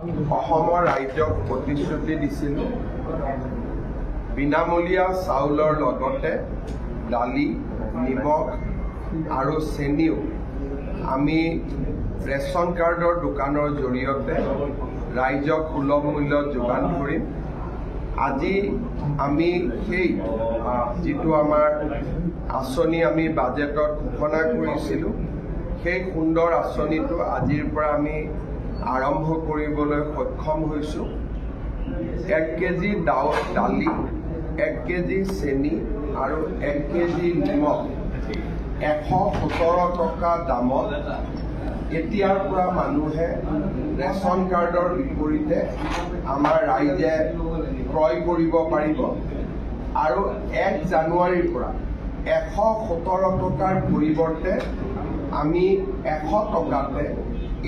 অসমৰ ৰাইজক প্ৰতিশ্ৰুতি দিছিল বিনামূলীয়া চাউলৰ লগতে দালি নিমখ আৰু চেনিও আমি ৰেচন কাৰ্ডৰ দোকানৰ জৰিয়তে ৰাইজক সুলভ মূল্যত যোগান ধৰিম। আজি আমি সেই যিটো আমাৰ আঁচনি আমি বাজেটত ঘোষণা কৰিছিলোঁ সেই সুন্দৰ আঁচনিটো আজিৰ পৰা আমি আৰম্ভ কৰিবলৈ সক্ষম হৈছোঁ। 1 কেজি দালি 1 কেজি চেনি আৰু 1 কেজি নিমখ 117 টকা দামত এতিয়াৰ পৰা মানুহে ৰেচন কাৰ্ডৰ বিপৰীতে আমাৰ ৰাইজে ক্ৰয় কৰিব পাৰিব আৰু 1 জানুৱাৰীৰ পৰা 117 টকাৰ পৰিৱৰ্তে আমি 100 টকাতে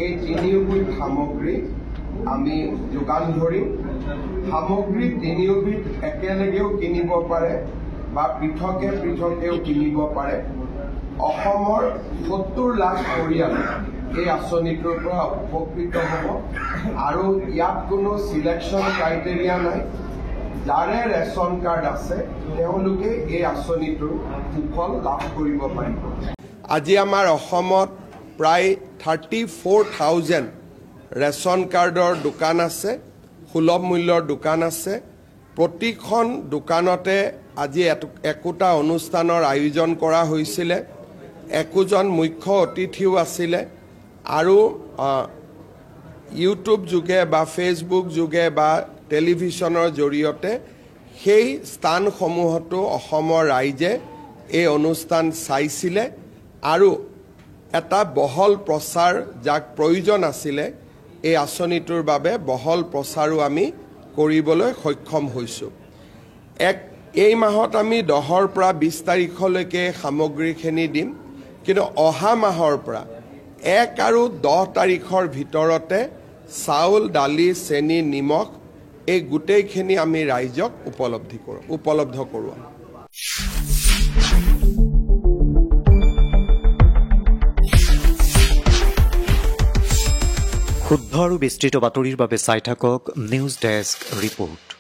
এই তিনিওবিধ সামগ্ৰী আমি যোগান ধৰিম। সামগ্ৰী তিনিওবিধ একেলগেও কিনিব পাৰে বা পৃথকে পৃথকেও কিনিব পাৰে। অসমৰ 70 লাখ পৰিয়াল এই আঁচনিটোৰ পৰা উপকৃত হ'ব আৰু ইয়াত কোনো সিলেকশ্যন ক্ৰাইটেৰিয়া নাই। যাৰে ৰেচন কাৰ্ড আছে তেওঁলোকে এই আঁচনিটোৰ সুফল লাভ কৰিব পাৰিব। আজি আমাৰ অসমত প্ৰায় 34,000 ৰেচন কাৰ্ডৰ দোকান আছে, সুলভ মূল্যৰ দোকান আছে। প্ৰতিখন দোকানতে আজি একোটা অনুষ্ঠানৰ আয়োজন কৰা হৈছিলে। একোজন মুখ্য অতিথিও আছিলে আৰু ইউটিউব যোগে বা ফেচবুক যোগে বা টেলিভিশ্যনৰ জৰিয়তে সেই স্থানসমূহতো অসমৰ ৰাইজে এই অনুষ্ঠান চাইছিলে আৰু এটা বহল প্ৰচাৰ যাক প্ৰয়োজন আছিলে এই আঁচনিটোৰ বাবে বহল প্ৰচাৰো আমি কৰিবলৈ সক্ষম হৈছোঁ। এই মাহত আমি 10ৰ পৰা 20 তাৰিখলৈকে সামগ্ৰীখিনি দিম, কিন্তু অহা মাহৰ পৰা 1 আৰু 10 তাৰিখৰ ভিতৰতে চাউল দালি চেনি নিমখ এই গোটেইখিনি আমি ৰাইজক উপলব্ধ কৰোঁ। শুদ্ধ আৰু বিস্তৃত বাতৰিৰ বাবে চাই থাকক নিউজ ডেস্ক ৰিপোৰ্ট।